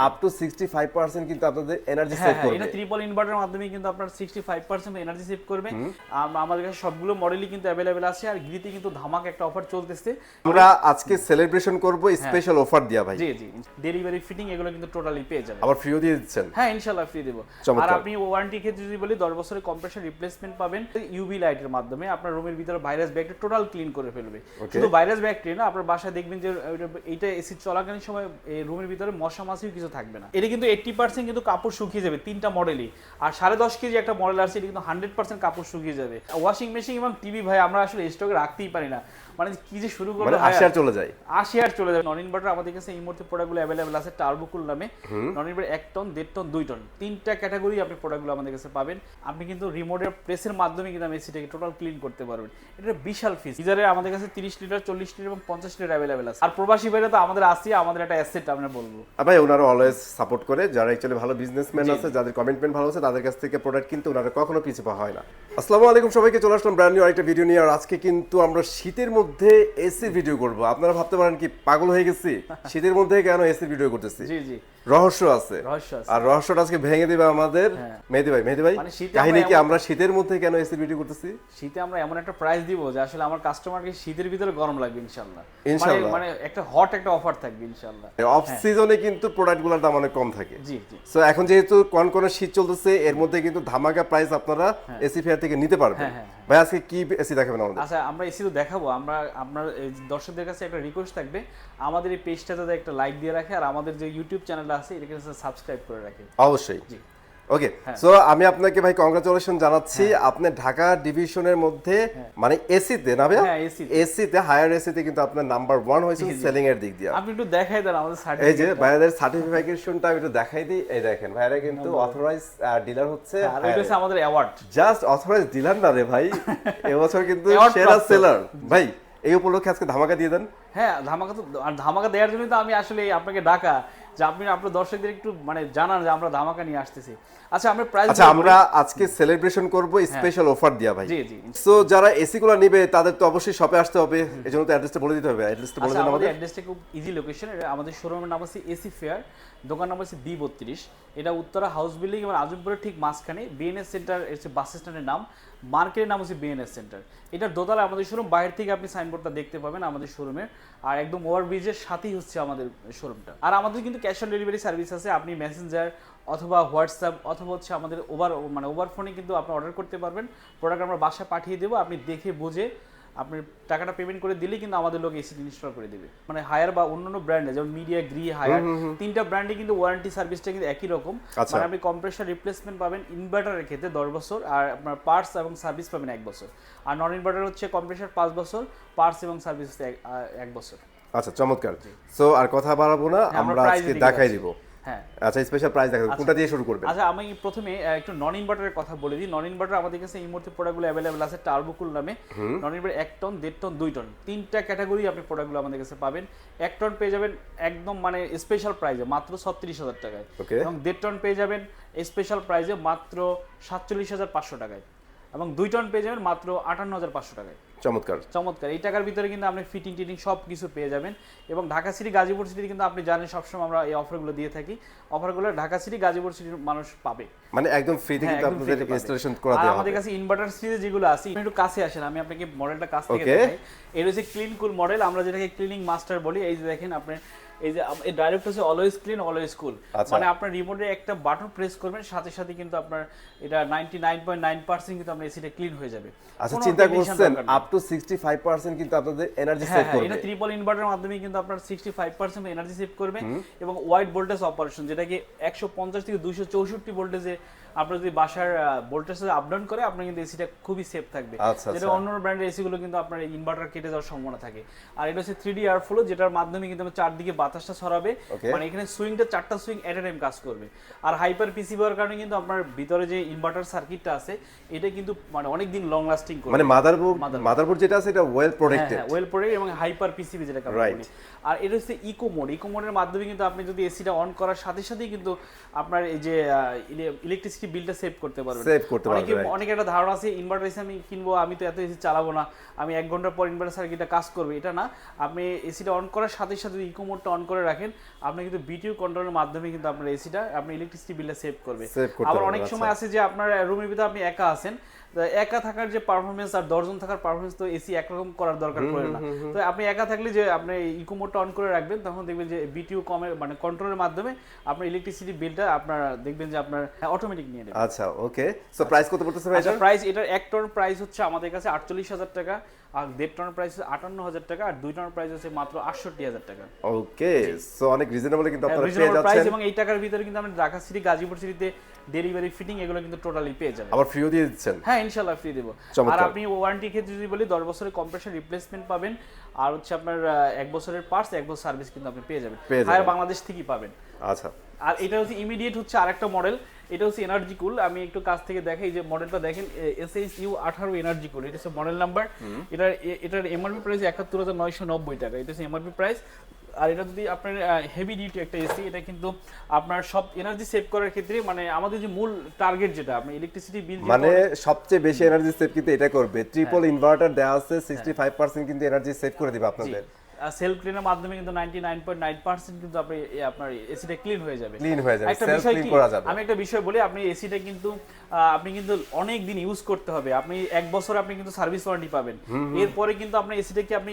Up to 65% কিন্তু আপনাদের energy save করবে। এটা ট্রিপল ইনভার্টারের মাধ্যমে কিন্তু আপনার 65% এনার্জি সেভ করবে। আমাদের কাছে সবগুলো মডেলই কিন্তু अवेलेबल আছে। আর গ্রিতে কিন্তু ধামাকা একটা অফার চলতেছে। আমরা আজকে সেলিব্রেশন করব স্পেশাল অফার দিয়া ভাই। জি জি, ডেলিভারি ফিটিং এগুলো কিন্তু টোটালি পেয়ে যাবেন। আবার ফ্রিও দিয়ে দিচ্ছেন? হ্যাঁ, ইনশাআল্লাহ ফ্রি দেব। আর আপনি ওয়ারেন্টি ক্ষেত্রে যদি বলি 10 বছরের কম্প্রেসর রিপ্লেসমেন্ট পাবেন ইউভি লাইটের মাধ্যমে। আপনার রুমের ভিতরে ভাইরাস ব্যাকটেরিয়া টোটাল ক্লিন করে ফেলবে। শুধু ভাইরাস ব্যাকটেরিয়া না, আপনার বাসায় দেখবেন যে এইটা এসি চলাকালীন সময় এই রুমের ভিতরে মশা মাছিও কিছু থাকবে না। এটা কিন্তু 80% কিন্তু কাপড় শুকিয়ে যাবে, তিনটা মডেলই। আর 10.5 কেজি একটা মডেল আছে, এটা কিন্তু 100% কাপড় শুকিয়ে যাবে। ওয়াশিং মেশিন এবং টিভি ভাই আমরা আসলে স্টকে রাখতেই পারি না, মানে কি যে শুরু করব, 80 আর চলে যায়। 80 আর চলে যায়। নন ইনভার্টার আমাদের কাছে এই মুহূর্তে প্রোডাক্টগুলো अवेलेबल আছে টার্বোকুল নামে। Non inverter 1 ton, 1.5 ton, 2 ton, তিনটা ক্যাটাগরি আপনি প্রোডাক্টগুলো আমাদের কাছে পাবেন। আপনি কিন্তু রিমোটের প্রেসের মাধ্যমে কিন্তু এসিটাকে টোটাল ক্লিন করতে পারবেন। এটা বিশাল ফিস। গিজারে আমাদের কাছে 30 লিটার, 40 লিটার এবং 50 লিটার अवेलेबल আছে। আর প্রবাসী ভাইরা তো আমাদের আছে, আমাদের একটা অ্যাসেট আমরা বলবো। ভাই ওনারা অলওয়েজ সাপোর্ট করে, যারা অ্যাকচুয়ালি ভালো বিজনেসম্যান আছে, যাদের কমিটমেন্ট ভালো আছে, তাদের কাছ থেকে প্রোডাক্ট কিনতে ওনারা কখনো পিছু পা হয় না। আসসালামু আলাইকুম সবাইকে, চলে আসলাম ব্র্যান্ড নিউ আরেকটা ভিডিও নিয়ে। আর আজকে কিন্তু আমরা শীতের মধ্যে এসি ভিডিও করব। আপনারা ভাবতে পারেন কি পাগল হয়ে গেছি, শীতের মধ্যে কেন এসি ভিডিও করতেছি? জি জি, রহস্য আছে। আর রহস্যটা আজকে ভেঙে দিবে আমাদের মেহেদী ভাই। মেহেদী ভাই, কাহিনী কি আমরা শীতের মধ্যে কেন এসি ভিডিও করতেছি? শীতে আমরা এমন একটা প্রাইস দিব যে আসলে আমার কাস্টমারকে শীতের ভিতরে গরম লাগবে ইনশাআল্লাহ। ইনশাআল্লাহ মানে একটা হট একটা অফার থাকবে ইনশাআল্লাহ। অফ সিজনে কিন্তু প্রোডাক্টগুলোর দাম অনেক কম থাকে। জি জি। সো এখন যেহেতু কোন শীত চলতেছে, এর মধ্যে কিন্তু ধামাকা প্রাইস আপনারা এসি ফেয়ার থেকে নিতে পারবেন। ভাই আজকে কি এসি দেখাবেন আমাদের? আচ্ছা, আমরা এসি তো দেখাবো। আমরা আপনার দর্শকদের কাছে একটা রিকোয়েস্ট থাকবে, আমাদের এই পেজটাতে একটা লাইক দিয়ে রাখে, আর আমাদের যে ইউটিউব চ্যানেল আছে এটাকে সাবস্ক্রাইব করে রাখে। অবশ্যই। জি, ওকে। সো আমি আপনাকে ভাই কংগ্রাচুলেশন জানাচ্ছি। আপনি ঢাকা ডিভিশনের মধ্যে মানে এসিতে না ভাই? হ্যাঁ, এসিতে হায়ার এসিতে কিন্তু আপনার নাম্বার 1 হয়েছে সেলিং এর দিক দিয়ে। আপনি একটু দেখাই দেন আমাদের সার্টিফিকেট। এই যে ভাইয়াদের সার্টিফিকেশনটা আমি একটু দেখাই দিই। এই দেখেন, ভাইরা কিন্তু অথরাইজ ডিলার হচ্ছে। আর এটা হচ্ছে আমাদের অ্যাওয়ার্ড। জাস্ট অথরাইজ ডিলার না রে ভাই, এবছর কিন্তু সেরা সেলার। ভাই এই উপলক্ষে আজকে ধামাকা দিয়ে দেন। হ্যাঁ, ধামাকা তো, আর ধামাকা দেওয়ার জন্য তো আমি আসলে আপনাকে ডাকা, যে আপনি আপনার দর্শকদের একটু মানে জানান যে আমরা ধামাকা নিয়ে আসতেছি। আচ্ছা, আমরা প্রাইস, আচ্ছা আমরা আজকে সেলিব্রেশন করব স্পেশাল অফার দিয়া ভাই। জি জি। সো যারা এসি গুলো নেবে তাদের তো অবশ্যই শপে আসতে হবে, এজন্য তো অ্যাড্রেসটা বলে দিতে হবে। অ্যাড্রেসটা বলে দেন আমাদের। অ্যাড্রেসটা খুব ইজি লোকেশন। আমাদের শোরুমের নাম আছে এসি ফেয়ার, দোকান নাম আছে B32। এটা উত্তরা হাউস বিল্ডিং এবং আজমপুরের ঠিক মাঝখানে। বিএনএস সেন্টার হচ্ছে বাস স্ট্যান্ডের নাম, মার্কেটের নাম হচ্ছে বিএনএস সেন্টার। এটার দোতলা আমাদের শোরুম। বাইরে থেকে আপনি সাইনবোর্ডটা দেখতে পাবেন আমাদের শোরুমের। আর একদম ওভারব্রিজের সাথেই হচ্ছে আমাদের শোরুমটা। আর আমাদের কিন্তু ক্যাশ অন ডেলিভারি সার্ভিস আছে। আপনি মেসেঞ্জার অথবা হোয়াটসঅ্যাপ অথবা হচ্ছে আমাদের ওভার ফোনে কিন্তু আপনি অর্ডার করতে পারবেন। প্রোডাক্ট আমরা বাসায় পাঠিয়ে দেবো, আপনি দেখে বুঝে আপনি টাকাটা পেমেন্ট করে দিলেই কিন্তু আমাদের লোক এসি ইনস্টল করে দেবে। মানে হায়ার বা অন্যান্য ব্র্যান্ডে যেমন মিডিয়া, গ্রি, হায়ার, তিনটা ব্র্যান্ডে কিন্তু ওয়ারেন্টি সার্ভিসটা কিন্তু একই রকম। মানে আপনি কম্প্রেসর রিপ্লেসমেন্ট পাবেন ইনভার্টারের ক্ষেত্রে 10 বছর, আর আপনার পার্টস এবং সার্ভিস পাবেন 1 বছর। আর নন ইনভার্টার হচ্ছে কম্প্রেসর 5 বছর, পার্টস এবং সার্ভিস 1 বছর। আচ্ছা, চমৎকার। সো আর কথা বাড়াবো না, আমরা আজকে দেখাই দিব। হ্যাঁ, আচ্ছা স্পেশাল প্রাইস দেখাবো। কোনটা দিয়ে শুরু করবেন? আচ্ছা, আমি প্রথমে একটু নন ইনভার্টারের কথা বলে দিই। নন ইনভার্টার আমাদের কাছে এই মুহূর্তে প্রোডাক্টগুলো अवेलेबल আছে টার্বোকুল নামে। Non inverter 1 ton, 1.5 ton, 2 ton, তিনটা ক্যাটাগরি আপনি প্রোডাক্টগুলো আমাদের কাছে পাবেন। 1 টন পেয়ে যাবেন একদম মানে স্পেশাল প্রাইসে মাত্র 36,000 টাকায়, এবং 1.5 টন পেয়ে যাবেন স্পেশাল প্রাইসে মাত্র 47,500 টাকায়, এবং 2 টন পেয়ে যাবেন মাত্র 58,500 টাকায়। চমৎকার চমৎকার। এই টাকার ভিতরে কিন্তু আপনি ফিটিং টিটিং সব কিছু পেয়ে যাবেন। এবং ঢাকা সিটি, গাজীপুর সিটি কিন্তু আপনি জানেন সবসময় আমরা এই অফারগুলো দিয়ে থাকি। অফারগুলো ঢাকা সিটি, গাজীপুর সিটির মানুষ পাবে, মানে একদম ফ্রি থেকে আপনাদের ইনস্টলেশন করা দেওয়া হবে। আমাদের কাছে ইনভার্টার সিরিজ যেগুলো আছে, একটু কাছে আসেন, আমি আপনাকে মডেলটা কাছ থেকে দেখাই। এটা হচ্ছে ক্লিন কুল মডেল, আমরা যেটাকে ক্লিনিং মাস্টার বলি। এই যে দেখেন আপনি, এই যে এই ডাইরেক্ট হচ্ছে অলওয়েজ ক্লিন অলওয়েজ কুল। মানে আপনার রিমোটে একটা বাটন প্রেস করবেন, সাথে সাথে কিন্তু আপনার এটা 99.9% কিন্তু আপনার এসিটা ক্লিন হয়ে যাবে। আচ্ছা, চিন্তা করছেন আপ টু 65% কিন্তু আপনাদের এনার্জি সেভ করবে। এটা ট্রিপল ইনভার্টারের মাধ্যমে কিন্তু আপনার 65% এনার্জি সেভ করবে। এবং ওয়াইড ভোল্টেজ অপারেশন, যেটাকে 150 থেকে 264 ভোল্টেজে আপনার যদি বাসার ভোল্টেজে আপ ডাউন করে, আপনার কিন্তু এসিটা খুবই সেফ থাকবে। যেটা অন্য ব্র্যান্ডের এসি গুলো কিন্তু আপনার ইনভার্টার কেটে যাওয়ার সম্ভাবনা থাকে। আর এটা হচ্ছে 3D এয়ার ফ্লো, যেটার মাধ্যমে কিন্তু চারদিকে বাতাসটা ছড়াবে। মানে এখানে সুইংটা 4টা সুইং এট এ টাইম কাজ করবে। আর হাইপার পিসি হওয়ার কারণে কিন্তু আপনার ভিতরে যে ইনভার্টার সার্কিটটা আছে, এটা কিন্তু মানে অনেক দিন লং লাস্টিং করবে। মানে মাদারবোর্ড যেটা আছে এটা ওয়েল প্রোটেক্টেড, ওয়েল প্রোটেক্টেড, এবং হাইপার পিসিবি যেটা বলি। আর এটা হচ্ছে ইকো মোডের মাধ্যমে কিন্তু আপনি যদি এসিটা অন করার সাথে সাথেই কিন্তু আপনার এই যে ইলেকট্রিসিটি ইলেকট্রিসিটি বিলটা সেভ করতে পারবেন। right. অনেকে একটা ধারণা আছে ইনভার্টার এসি আমি কিনবো, আমি তো এত এসি চালাবো না, আমি 1 ঘন্টা পর ইনভার্টার সার্কিটটা কাজ করবে, এটা না। আপনি এসিটা অন করার সাথে সাথে ইকো মোডটা অন করে রাখেন, আপনি কিন্তু বিটিইউ কন্ট্রোলের মাধ্যমে কিন্তু আপনার এসিটা আপনি ইলেকট্রিসিটি বিলটা সেভ করবে। আবার অনেক সময় আছে যে আপনার রুমের ভিতরে আপনি একা আছেন, একা থাকার যে পারফরমেন্স আর 10 জন থাকার পারফরমেন্স তো এসি একরকম করার দরকার পড়ে না। তো আপনি একা থাকলে যে আপনি ইকো মোডটা অন করে রাখবেন, তখন দেখবেন যে বিটিইউ কমের মানে কন্ট্রোলের মাধ্যমে আপনার ইলেকট্রিসিটি বিলটা আপনার দেখবেন যে আপনার অটোমেটিক নিয়ে নেবে। আচ্ছা ওকে, সো প্রাইস কত পড়তেছে ভাই? আচ্ছা প্রাইস এটার 1 টন প্রাইস হচ্ছে আমাদের কাছে 48,000 টাকা, আর 1.5 টনের প্রাইস হচ্ছে 58,000 টাকা, আর 2 টনের প্রাইস হচ্ছে মাত্র 68,000 টাকা। ওকে, সো অনেক রিজনেবল কিন্তু আপনারা পেয়ে রিজনেবল প্রাইস, যাচ্ছেন, এবং এই টাকার ভিতরে কিন্তু আপনি ঢাকা সিটি গাজীপুর সিটিতে ডেলিভারি ফিটিং এগুলো কিন্তু টোটালি পেয়ে যাবেন। আবার ফ্রিও দিয়ে দিচ্ছেন? হ্যাঁ ইনশাআল্লাহ ফ্রি দেব। আর আপনি ওয়ারেন্টি ক্ষেত্রে যদি বলি 10 বছরের কম্প্রেসর রিপ্লেসমেন্ট পাবেন, আর হচ্ছে আপনার 1 বছরের পার্টস 1 বছর সার্ভিস কিন্তু আপনি পেয়ে যাবেন, আর বাংলাদেশ থেকেই পাবেন। আচ্ছা, আর এটা হচ্ছে ইমিডিয়েট হচ্ছে আরেকটা মডেল, এটা হচ্ছে এনার্জি কুল। আমি একটু কাছ থেকে দেখাই যে মডেলটা দেখেন, SHU 18 এনার্জি কুল, এটা হচ্ছে মডেল নাম্বার। এটার এমআরপি প্রাইস 71,990 টাকা, এটা হচ্ছে এমআরপি প্রাইস। আর এটা যদি আপনার হেভি ডিউটি একটা এসি, এটা কিন্তু আপনার সব এনার্জি সেভ করার ক্ষেত্রে মানে আমাদের যে মূল টার্গেট যেটা আপনি ইলেকট্রিসিটি বিল মানে সবচেয়ে বেশি এনার্জি সেভ কিন্তু এটা করবে। ট্রিপল ইনভার্টার দেওয়া আছে, 65% কিন্তু এনার্জি সেভ করে দিবে আপনাদের। সেলফ ক্লিনের মাধ্যমে কিন্তু 99.9% কিন্তু আপনার এসিটা ক্লিন হয়ে যাবে। একটা বিষয় ক্লিন করা যাবে। আমি একটা বিষয় বলি, আপনি এসিটা কিন্তু আপনি কিন্তু অনেক দিন ইউজ করতে হবে, আপনি 1 বছর আপনি কিন্তু সার্ভিস ওয়ারেন্টি পাবেন। এরপরে কিন্তু আপনার এসিটাকে আপনি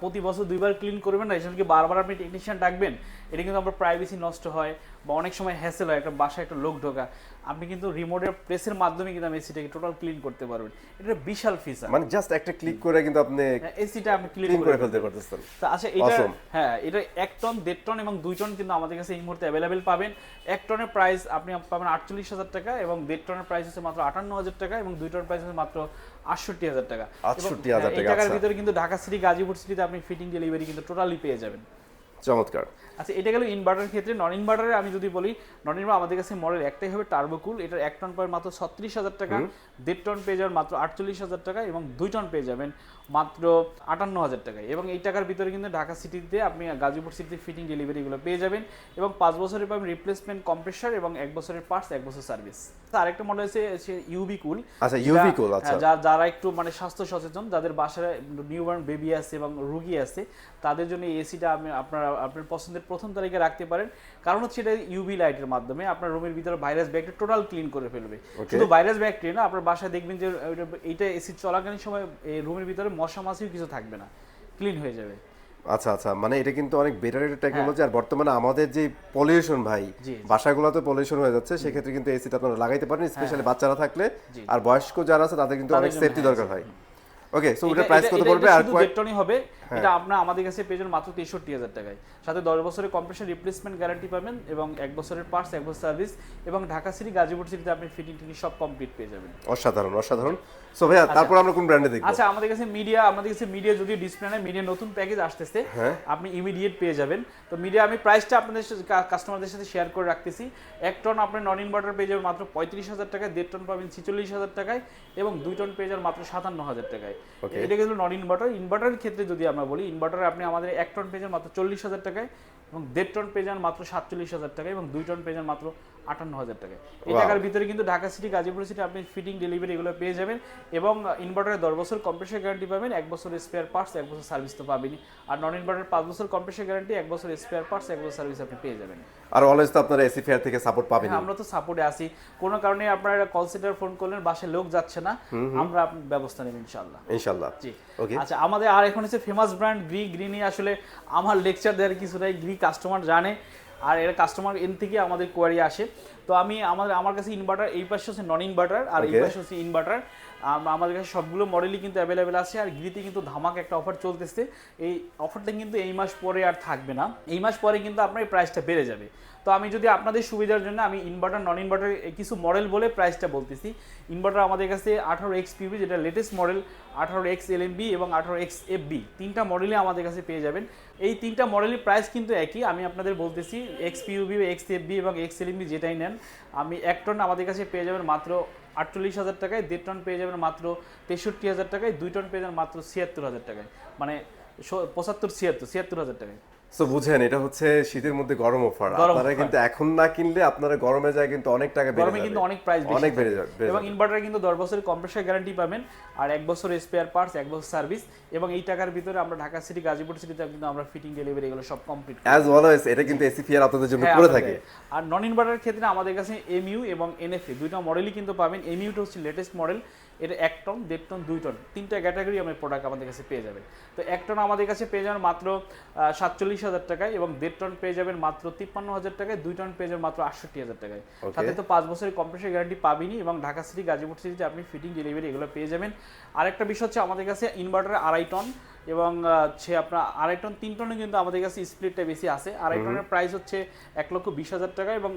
প্রতি বছর 2 বার ক্লিন করবেন না, এসবকে বারবার আপনি টেকনিশিয়ান ডাকবেন, এটা কিন্তু আপনার প্রাইভেসি নষ্ট হয় বা অনেক সময় হ্যাসেল হয়, একটা বাসায় একটা লোক ঢোকা, আপনি কিন্তু রিমোটের প্রেসের মাধ্যমে কিন্তু আপনি এসিটাকে টোটাল ক্লিন করতে পারবেন। এটা বিশাল ফিচার, মানে জাস্ট একটা ক্লিক করে কিন্তু আপনি এসিটা আপনি ক্লিন করে ফেলতে পারতেছেন। তো আচ্ছা এটা হ্যাঁ, এটা 1 টন 1.5 টন এবং 2 টন কিন্তু আমাদের কাছে এই মুহূর্তে अवेलेबल পাবেন। 1 টনের প্রাইস আপনি পাবেন 48,000 টাকা, এবং 1.5 টনের প্রাইস হচ্ছে মাত্র 58,000 টাকা, এবং 2 টনের প্রাইস হচ্ছে মাত্র 68,000 টাকা। 68,000 টাকা। এই টাকার ভিতরে কিন্তু ঢাকা সিটি গাজীপুর সিটিতে আপনি ফিটিং ডেলিভারি কিন্তু টোটালি পেয়ে যাবেন। চমৎকার। আচ্ছা এটা গেল ইনভার্টার ক্ষেত্রে। নন ইনভার্টারে আমি যদি বলি, নন ইনভার্টার আমাদের কাছে মডেল একটাই হবে টার্বো কুল, এটার 1 টন পাবেন মাত্র 36,000 টাকা, 1.5 টন পেয়ে যাবেন মাত্র 48,000 টাকা, এবং 2 টন পেয়ে যাবেন মাত্র 58,000 টাকায়। এবং এই টাকার ভিতরে কিন্তু ঢাকা সিটিতে আপনি গাজীপুর সিটিতে ফিটিং ডেলিভারিগুলো পেয়ে যাবেন, এবং 5 বছরের পাবেন রিপ্লেসমেন্ট কম্প্রেসর, এবং 1 বছরের পার্টস 1 বছর সার্ভিস। আরেকটা মডেল আছে ইউভি কুল। আচ্ছা ইউভি কুল, আচ্ছা যারা একটু মানে স্বাস্থ্য সচেতন, যাদের বাসায় নিউবর্ন বেবি আছে এবং রোগী আছে, তাদের জন্য এই এসিটা আপনি আপনার পছন্দের প্রথম তালিকায় রাখতে পারেন। কারণ হচ্ছে এটা ইউভি লাইটের মাধ্যমে আপনার রুমের ভিতরে ভাইরাস ব্যাকটেরিয়া টোটাল ক্লিন করে ফেলবে। শুধু ভাইরাস ব্যাকটেরিয়া না, আপনার বাসায় দেখবেন যে এইটা এসি চলাকালীন সময় এই রুমের ভিতরে মশা মাছিও কিছু থাকবে না, ক্লিন হয়ে যাবে। আচ্ছা আচ্ছা, মানে এটা কিন্তু অনেক বেটার একটা টেকনোলজি। আর বর্তমানে আমাদের যে পলিউশন ভাই, বাসাগুলোতে পলিউশন হয়ে যাচ্ছে, সেক্ষেত্রে কিন্তু এসিটা আপনারা লাগাইতে পারেন, স্পেশালি বাচ্চারা থাকলে আর বয়স্ক যারা আছে তাদের কিন্তু অনেক সেফটি দরকার হয়। ওকে, সো এটা প্রাইস কত পড়বে? আর কয় টনই হবে এটা আপনারা আমাদের কাছে পেয়ে যাবেন মাত্র 63,000 টাকায়, সাথে 10 বছরের কম্প্রেসর রিপ্লেসমেন্ট গ্যারান্টি পাবেন, এবং 1 বছরের পার্টস 1 বছর সার্ভিস, এবং ঢাকা সিটি গাজীপুর সিটিতে আপনি ফিটিং টিকিং সব কমপ্লিট পেয়ে যাবেন। অসাধারণ অসাধারণ। সো ভাইয়া তারপর আমরা কোন ব্র্যান্ডে দেখব? আচ্ছা আমাদের কাছে মিডিয়া যদি ডিসপ্লে নাই, মিডিয়া নতুন প্যাকেজ আসতেছে, আপনি ইমিডিয়েট পেয়ে যাবেন। তো মিডিয়া আমি প্রাইসটা আপনাদের কাস্টমারদের সাথে শেয়ার করে রাখতেছি। 1 টন আপনি নন ইনভার্টার পেয়ে যাবেন মাত্র 35,000 টাকায়, 1.5 টন পাবেন 46,000 টাকায়, এবং 2 টন পেয়ে যাবেন মাত্র 57,000 টাকায়। এটা গেল নন ইনভার্টার। ইনভার্টারের ক্ষেত্রে যদি আমরা বলি, ইনভার্টারে আপনি আমাদের 1 টন পেয়ে যান মাত্র 40,000 টাকায়, এবং 1.5 টন পেয়ে যান মাত্র 47,000 টাকায়, এবং 2 টন পেয়ে যান মাত্র 58,000 টাকায়। এই টাকার ভিতরে কিন্তু ঢাকা সিটি গাজীপুর সিটি আপনি ফিটিং ডেলিভারি এগুলো পেয়ে যাবেন, এবং ইনভার্টারে 10 বছর কম্প্রেসর গ্যারান্টি পাবেন, 1 বছর স্পেয়ার পার্টস 1 বছর সার্ভিস তো পাবেনই। আর নন ইনভার্টার 5 বছর কম্প্রেসর গ্যারান্টি, 1 বছর স্পেয়ার পার্টস 1 বছর সার্ভিস আপনি পেয়ে যাবেন। আর অলওয়েজ তো আপনারা এসি ফেয়ার থেকে সাপোর্ট পাবেন। আমরা তো সাপোর্টে আছি, কোনো কারণে আপনারা কল সেন্টার ফোন করলেন বাসায় লোক যাচ্ছে না, আমরা ব্যবস্থা নেব ইনশাআল্লাহ। ইনশাআল্লাহ, জি ওকে। আচ্ছা আমাদের আর এখন হচ্ছে ফেমাস ব্র্যান্ড গ্রি নিয়ে আসলে আমার লেকচার দেওয়ার কিছু নাই, গ্রি কাস্টমার জানে, আর এর কাস্টমার এন থেকে আমাদের কোয়ারি আসে। তো আমার কাছে ইনভার্টার, এই পাশে হচ্ছে নন ইনভার্টার, আর এই পাশে হচ্ছে ইনভার্টার। আমাদের কাছে সবগুলো মডেলই কিন্তু অ্যাভেলেবেল আছে। আর গ্রিতে কিন্তু ধামাকা একটা অফার চলতেছে, এই অফারটা কিন্তু এই মাস পরে আর থাকবে না, এই মাস পরে কিন্তু আপনার এই প্রাইসটা বেড়ে যাবে। তো আমি যদি আপনাদের সুবিধার জন্য আমি ইনভার্টার নন ইনভার্টার কিছু মডেল বলে প্রাইসটা বলতেছি। ইনভার্টার আমাদের কাছে 18X PV যেটা লেটেস্ট মডেল, 18X LMB এবং 18X FB, 3টা মডেলই আমাদের কাছে পেয়ে যাবেন। এই 3টা মডেলের প্রাইস কিন্তু একই। আমি আপনাদের বলতেছি XPUV, XFB এবং XLMB যেটাই নেন, আমি 1 টন আমাদের কাছে পেয়ে যাবেন মাত্র 48,000 টাকায়, 1.5 টন পেয়ে যাবেন মাত্র 63,000 টাকায়, 2 টন পেয়ে যাবেন মাত্র 76,000 টাকায়, মানে 76,000 টাকায়। সো বুঝেন এটা হচ্ছে শীতের মধ্যে গরম অফার। আপনারা কিন্তু এখন না কিনলে আপনারা গরমে যায় কিন্তু অনেক টাকা বেড়ে যাবে, গরমে কিন্তু অনেক প্রাইস অনেক বেড়ে যাবে। এবং ইনভার্টারে কিন্তু 10 বছরের কম্প্রেসার গ্যারান্টি পাবেন, আর 1 বছর স্পেয়ার পার্টস, 1 বছর সার্ভিস, এবং এই টাকার ভিতরে আমরা ঢাকা সিটি, গাজীপুর সিটিতে কিন্তু আমরা ফিটিং ডেলিভারি এগুলো সব কমপ্লিট করি। অ্যাজ অলওয়েজ এটা কিন্তু এসি ফিয়ার আপনাদের জন্য করে থাকে। আর নন ইনভার্টারের ক্ষেত্রে আমাদের কাছে এমইউ এবং এনএফএ দুইটা মডেলই কিন্তু পাবেন। এমইউটা হচ্ছে লেটেস্ট মডেল, এটা 1 টন, 1.5 টন, 2 টন, তিনটা ক্যাটাগরি আমরা প্রোডাক্ট আমাদের কাছে পেয়ে যাবেন। তো 1 টন আমাদের কাছে পেয়ে যাবেন মাত্র 47,000 টাকায়, এবং 1.5 টন পেয়ে যাবেন মাত্র 53,000 টাকায়, 2 টন পেয়ে যাবেন মাত্র 68,000 টাকায়। সাথে তো 5 বছরের কম্প্রেসার গ্যারান্টি পাবেনই, এবং ঢাকা সিটি, গাজীপুর সিটিতে আপনি ফিটিং ডেলিভারি এগুলো পেয়ে যাবেন। আরেকটা বিষয় হচ্ছে আমাদের কাছে ইনভার্টার 2.5 টন এবং হচ্ছে আপনার 2.5 টন, 3 টনে কিন্তু আমাদের কাছে স্প্লিটটা বেশি আছে। 2.5 টনের প্রাইস হচ্ছে 1,20,000 টাকা, এবং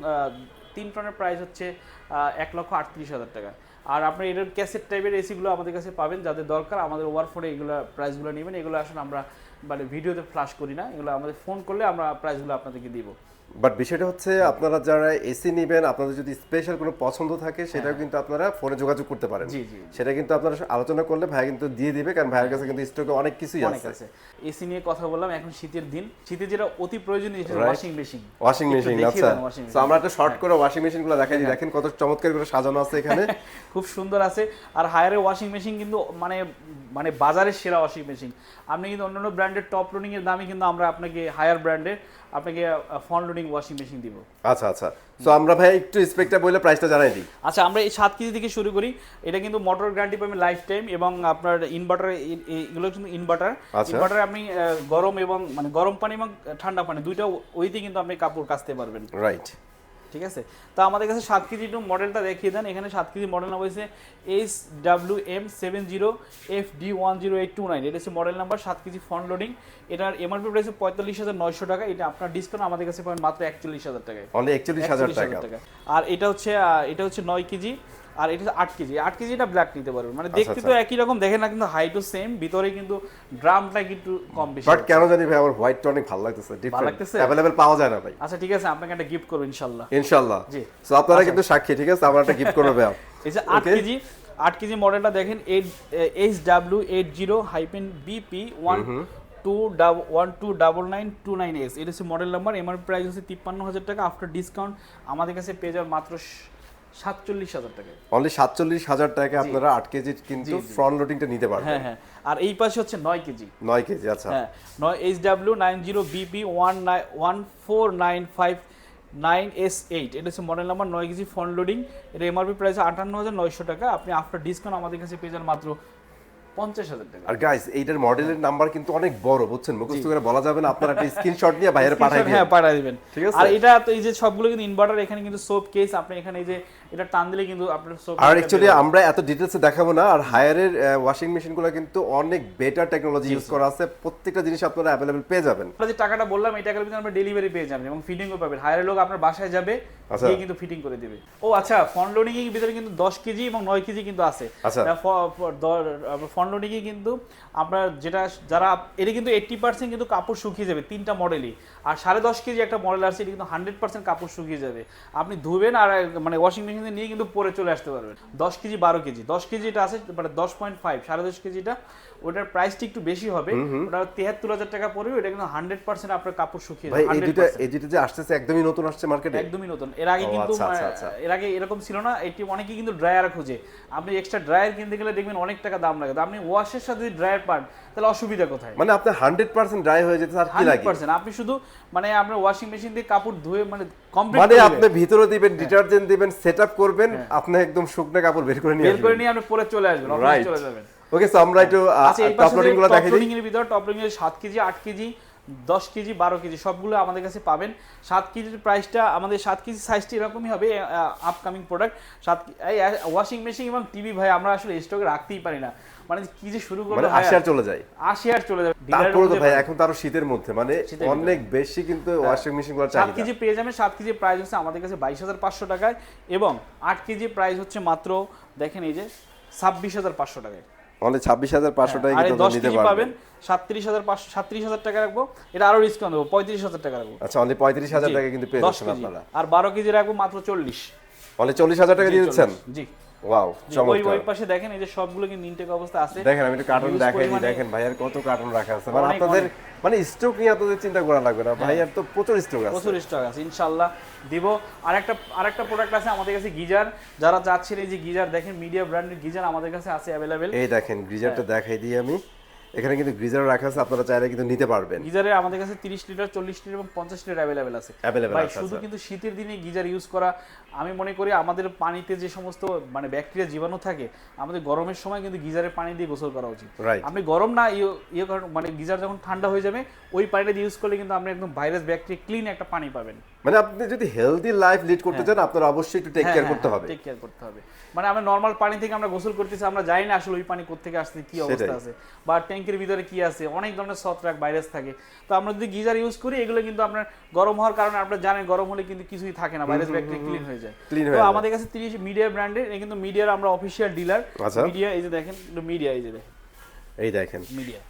3 টনের প্রাইস হচ্ছে 1,38,000 টাকা। আর আপনি এর ক্যাসেট টাইপের এসিগুলো আমাদের কাছে পাবেন, যাদের দরকার আমাদের ওভারফোনে এগুলো প্রাইসগুলো নেবেন। এগুলো আসলে আমরা মানে ভিডিওতে ফ্ল্যাশ করি না, এগুলো আমাদের ফোন করলে আমরা প্রাইসগুলো আপনাদেরকে দিব। বাট বিষয়টা হচ্ছে আপনারা যারা এসি নেবেন, আপনাদের যদি স্পেশাল কোনো পছন্দ থাকে সেটাও কিন্তু আপনারা ফোনে যোগাযোগ করতে পারেন। জি জি, সেটা কিন্তু আপনারা আলোচনা করলে ভাই কিন্তু দিয়ে দিবে, কারণ ভাইয়ের কাছে কিন্তু স্টকে অনেক কিছুই আছে। এসি নিয়ে কথা বললাম, এখন শীতের দিন, শীতে যেটা অতি প্রয়োজনীয় সেটা ওয়াশিং মেশিন। ওয়াশিং মেশিন, আচ্ছা। সো আমরা একটা শর্ট করে ওয়াশিং মেশিনগুলো দেখাই দিই, দেখেন কত চমৎকার করে সাজানো আছে এখানে। খুব সুন্দর আছে। আর হায়ারের ওয়াশিং মেশিন কিন্তু মানে বাজারের সেরা ওয়াশিং মেশিন। আপনি কিন্তু অন্যান্য ব্র্যান্ডের টপ লোডিং এর দামে কিন্তু আমরা আপনাকে হায়ার ব্র্যান্ডের আপনাকে ফ্রন্ট লোডিং ওয়াশিং মেশিন দিব। আচ্ছা আচ্ছা, সো আমরা ভাই একটু স্পেকটা বলে প্রাইসটা জানাই দিই। আচ্ছা, আমরা এই 7 কেজি থেকে শুরু করি। এটা কিন্তু মোটর গ্যারান্টি পাবেন লাইফ টাইম, এবং আপনার ইনভার্টার, এগুলো কিন্তু ইনভার্টার আপনি গরম এবং মানে গরম পানি এবং ঠান্ডা পানি দুইটা ওইতে কিন্তু আপনি কাপড় কাচতে পারবেন। রাইট, ঠিক আছে। তো আমাদের কাছে 7 কেজি একটু মডেলটা দেখিয়ে দেন। এখানে 7 কেজি মডেল নাম্বার হচ্ছে HWM70FD10829, এটা হচ্ছে model number, 7 KG front loading. এটার এমআরপি প্রাইস 45,900 টাকা। এটা আপনার ডিসকাউন্ট আমাদের কাছে পাবেন মাত্র 41,000 টাকায়, অনলি 41,000 টাকা। আর এটা হচ্ছে 9 কেজি, আর এটা 8 কেজি। 8 কেজি এটা ব্ল্যাক নিতে পারবেন, মানে দেখতে তো একই রকম দেখেন না, কিন্তু হাইটও সেম, ভিতরে কিন্তু ড্রামটা একটু কম বেশি। বাট কেন জানি ভাই আমার হোয়াইট অনেক ভালো লাগতেছে, ডিফারেন্ট अवेलेबल পাওয়া যায় না ভাই। আচ্ছা ঠিক আছে, আপনাকে একটা গিফট করব ইনশাআল্লাহ। ইনশাআল্লাহ, জি। সো আপনারা কিন্তু সাক্ষী, ঠিক আছে, আমরা একটা গিফট করব ভাই। এই যে 8 কেজি মডেলটা দেখেন, HW80-BP129929S, এটা হচ্ছে মডেল নাম্বার। এমআরপি প্রাইস হচ্ছে 53,000 টাকা। আফটার ডিসকাউন্ট আমাদের কাছে পেয়ে যাবেন মাত্র 47,000 টাকা। অনলি 47,000 টাকা আপনারা 8 কেজি কিন্তু ফ্রন্ট লোডিংটা নিতে পারবেন। হ্যাঁ হ্যাঁ। আর এই পাশে হচ্ছে 9 কেজি। 9 কেজি, আচ্ছা। হ্যাঁ, HW90BP14959S8, এটা হচ্ছে model number, 9 KG front loading. এটা এমআরপি প্রাইস 58,900 টাকা। আপনি আফটার ডিসকাউন্ট আমাদের কাছে পেয়ে যান মাত্র 50,000 টাকা। আর গাইস এইটার মডেলের নাম্বার কিন্তু অনেক বড়, বুঝছেন, মুখস্থ করে বলা যাবে না। আপনারা একটা স্ক্রিনশট নিয়ে বাইরে পাঠিয়ে দিন। হ্যাঁ, পাঠিয়ে দিবেন, ঠিক আছে। আর এটা তো এই যে সবগুলো কিন্তু ইনভার্টার, এখানে কিন্তু সোপ কেস, আপনি এখানে এই যে এটা টান দিলে কিন্তু আপনার সোপ। আর অ্যাকচুয়ালি আমরা এত ডিটেইলসে দেখাবো না। আর হায়ারের ওয়াশিং মেশিনগুলো কিন্তু অনেক বেটার টেকনোলজি ইউজ করা আছে, প্রত্যেকটা জিনিস আপনারা अवेलेबल পেয়ে যাবেন। আমরা যে টাকাটা বললাম এই টাকার ভিতরে আমরা ডেলিভারি পেয়ে যাবেন এবং ফিটিংও পাবেন। হায়ারের লোক আপনার বাসায় যাবে, গিয়ে কিন্তু ফিটিং করে দিবে। ও আচ্ছা, ফ্রন্ট লোডিং এর ভিতরে কিন্তু 10 কেজি এবং 9 কেজি কিন্তু আছে। ফ্রন্ট লোডিং এ কিন্তু আপনার যারা এটা কিন্তু 80% কিন্তু কাপড় শুকিয়ে যাবে, তিনটা মডেলই। আর 10.5 কেজি একটা মডেল আছে, এটা কিন্তু 100% কাপড় শুকিয়ে যাবে। আপনি ধুবেন আর মানে ওয়াশিং মেশিনে নিয়ে কিন্তু পরে চলে আসতে পারবেন। 10 কেজি 12 কেজি 10 কেজি এটা আছে মানে 10.5, 10.5 কেজিটা ওটার প্রাইসটা একটু বেশি হবে, ওটা 73,000 টাকা পড়বে। এটা কিন্তু 100% আপনার কাপড় শুকিয়ে যাবে। এই দুটো যে আসছে একদমই নতুন আসছে মার্কেটে, একদমই নতুন। এর আগে কিন্তু এর আগে এরকম ছিল না। এটি অনেকেই কিন্তু ড্রায়ার খোঁজে, আপনি এক্সট্রা ড্রায়ার কিনতে গেলে দেখবেন অনেক টাকা দাম লাগে। আপনি ওয়াশের সাথে যদি ড্রায়ার পান তাহলে অসুবিধা কোথায়? মানে আপনার 100% ড্রাই হয়ে যেতে আর কি লাগে? 100% আপনি শুধু মানে আপনার ওয়াশিং মেশিন দিয়ে কাপড় ধুয়ে মানে কমপ্লিট মানে আপনি ভিতরে দিবেন, ডিটারজেন্ট দিবেন, সেটআপ করবেন, আপনি একদম শুকনো কাপড় বের করে নিয়ে আপনি পরে চলে আসবেন, অফিসে চলে যাবেন। ওকে, সো আমরা একটু টপ লোডিং গুলো দেখাই দিই। টপ লোডিং এর ভিতর টপ লোডিং এর 7 কেজি 8 কেজি 10 কেজি 12 কেজি সবগুলো আমাদের কাছে পাবেন। 7 কেজির প্রাইসটা আমাদের 7 কেজি সাইজটা এরকমই হবে, আপকামিং প্রোডাক্ট। ওয়াশিং মেশিন এবং টিভি ভাই আমরা আসলে স্টকে রাখতেই পারি না, মানে কি যে শুরু করব, মানে 80 আর চলে যায়, 80 আর চলে যায়। তারপরে তো ভাই এখন তো আরো শীতের মধ্যে মানে অনেক বেশি কিন্তু ওয়াশিং মেশিন গুলো চাহিদা। 7 কেজি পেয়ে যাবেন। 7 কেজি প্রাইস হচ্ছে আমাদের কাছে 22,500 টাকায়, এবং 8 কেজি প্রাইস হচ্ছে মাত্র দেখেন এই যে 26,500 টাকায়। অনলি 26,500 টাকায় কিন্তু আপনি নিতে পারবেন। 37,500 টাকা রাখবো, এটা আরো ডিসকাউন্ট দেবো, 35,000 টাকা রাখবো। আচ্ছা, অনলি 35,000 টাকা কিন্তু পেয়ে যাচ্ছেন আপনারা। আর 12 কেজি রাখবো মাত্র 40। অনলি 40,000 টাকা দিয়ে দিচ্ছেন। জি, ওয়াও ওই চমৎকার। ওই পাশে দেখেন এই যে সবগুলো কিন্তু ইনটেক অবস্থা আছে। দেখেন আমি একটু কার্টুন Huge দেখাই দিই, পরিমাণে- দেখেন ভাইয়ার কত কার্টুন রাখা আছে, মানে অনেক, আপনাদের অনেক। মানে স্টক নিয়ে আপনাদের চিন্তা করা লাগবে না, ভাইয়ার তো প্রচুর স্টক আছে। প্রচুর স্টক আছে ইনশাআল্লাহ দিব। আরেকটা প্রোডাক্ট আছে আমাদের কাছে, গিজার। যারা চাচ্ছেন এই যে গিজার দেখেন, মিডিয়া ব্র্যান্ডের গিজার আমাদের কাছে আছে অ্যাভেলেবেল। এই দেখেন গ্রিজারটা দেখাই দিই আমি, এখানে কিন্তু গ্রিজার রাখা আছে, আপনারা চাইলে কিন্তু নিতে পারবেন। গিজারে আমাদের কাছে 30 লিটার, 40 লিটার এবং 50 লিটার অ্যাভেলেবেল আছে। Available ভাই আছে, শুধু আচ্ছা। কিন্তু শীতের দিনে গিজার ইউজ করা, আমি মনে করি আমাদের পানিতে যে সমস্ত মানে ব্যাকটেরিয়া জীবাণু থাকে, আমাদের গরমের সময় কিন্তু গিজারের পানি দিয়ে গোসল করা উচিত। Right. আপনি গরম না মানে গিজার যখন ঠান্ডা হয়ে যাবে ওই পানিটা ইউজ করলে কিন্তু আপনি একদম ভাইরাস ব্যাকটেরিয়া ক্লিন একটা পানি পাবেন। মানে আপনি যদি হেলদি লাইফ লিড করতে চান আপনারা অবশ্যই একটু টেক কেয়ার করতে হবে। টেক কেয়ার করতে হবে। মানে আমরা নরমাল পানি থেকে আমরা গোসল করতেছি, আমরা জানি না আসলে ওই পানি কোত্থেকে আসছে, কি অবস্থা আছে, বা ট্যাঙ্কের ভিতরে কি আছে, অনেক ধরনের ছত্রাক ভাইরাস থাকে। তো আমরা যদি গিজার ইউজ করি, এগুলো কিন্তু আপনার গরম হওয়ার কারণে আপনারা জানেন গরম হলে কিন্তু কিছুই থাকে না, ভাইরাস ব্যাকটেরিয়া ক্লিন হয়ে যায়। তো আমাদের কাছে 30 মিডিয়া ব্র্যান্ডের, কিন্তু মিডিয়ার আমরা অফিশিয়াল ডিলার। মিডিয়া এই যে দেখেন, মিডিয়া এই যে দেখেন, এই দেখেন মিডিয়া।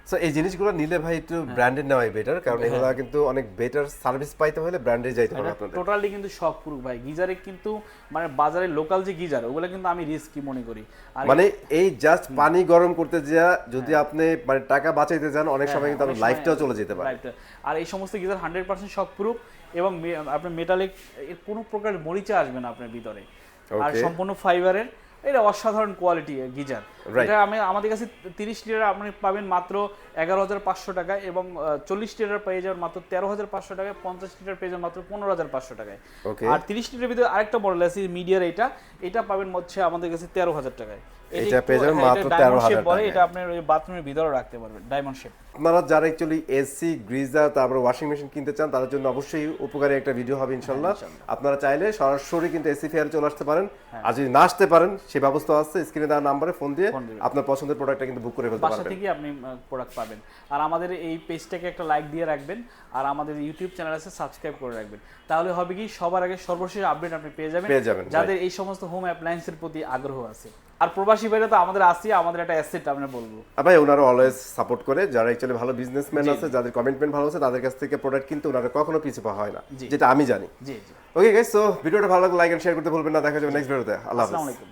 সো এই জিনিসগুলো নিলে ভাই একটু ব্র্যান্ডেড নেওয়াই বেটার, কারণ এগুলো কিন্তু অনেক বেটার সার্ভিস পাইতে হলে ব্র্যান্ডে যাইতে হবে আপনাদের। টোটালি কিন্তু সব পুরো ভাই গিজারে কিন্তু মানে বাজারে লোকাল যে গিজার ওগুলো কিন্তু আমি রিস্কি মনে করি। আর মানে এই জাস্ট পানি গরম করতে যা যদি আপনি মানে টাকা বাঁচাইতে চান, অনেক সময় কিন্তু আপনার লাইফটাও চলে যেতে পারে। আর এই সমস্ত গিজার 100% শক প্রুফ এবং আপনার মেটালিক, এর কোনো প্রকার মরিচা আসবে না আপনার ভিতরে। আর সম্পূর্ণ ফাইবারের, এটা অসাধারণ কোয়ালিটি গিজার। এটা আমাদের কাছে 30 লিটার আপনি পাবেন মাত্র 11,500 টাকায়, এবং 40 লিটার পেয়ে যাবেন মাত্র 13,500 টাকায়, 50 লিটার পেয়ে যাবেন মাত্র 15,500 টাকায়। আর 30 লিটার ভিতরে আরেকটা মডেল আছে মিডিয়ার, এটা পাবেন হচ্ছে আমাদের কাছে 13,000 টাকায়। এটা পেয়ে যাবেন মাত্র 13,000 টাকায়। এটা আপনার ওই বাথরুমের ভিতরে রাখতে পারবেন, ডায়মন্ড শেপ। আপনারা যারা অ্যাকচুয়ালি এসি, গ্রিজার, তারপর ওয়াশিং মেশিন কিনতে চান, তাদের জন্য অবশ্যই উপকারী একটা ভিডিও হবে ইনশাআল্লাহ। আপনারা চাইলে সরাসরি কিন্তু এসি ফেয়ারে চলে আসতে পারেন, আর যদি না আসতে পারেন সেই ব্যবস্থা আছে, স্ক্রিনে দেওয়া নম্বরে ফোন দিয়ে আপনার পছন্দের প্রোডাক্টটা কিন্তু বুক করে ফেলতে বাসা পারবেন। থেকে আপনি প্রোডাক্ট পাবেন। আর আমাদের এই পেজটাকে একটা লাইক দিয়ে রাখবেন, আর আমাদের ইউটিউব চ্যানেল আছে সাবস্ক্রাইব করে রাখবেন। তাহলে হবে কি সবার আগে সর্বশেষ আপডেট আপনি পেয়ে যাবেন যাদের এই সমস্ত হোম অ্যাপ্লায়েন্সের প্রতি আগ্রহ আছে। আর প্রবাসী বাইরে তো আমাদের আসি, আমাদের একটা অ্যাসেট আমরা বলবো। ভাই ওনারা অলওয়েজ সাপোর্ট করে, যারা অ্যাকচুয়ালি ভালো বিজনেসম্যান আছে, যাদের কমিটমেন্ট ভালো আছে, তাদের কাছ থেকে প্রোডাক্ট কিনতে ওনারা কখনো পিছু পা হয় না, যেটা আমি জানি। জি জি। ওকে গাইস, সো ভিডিওটা ভালো লাগলে লাইক এন্ড শেয়ার করতে ভুলবেন না। দেখা যাবে নেক্সট ভিডিওতে। আল্লাহ হাফেজ। আসসালামু আলাইকুম।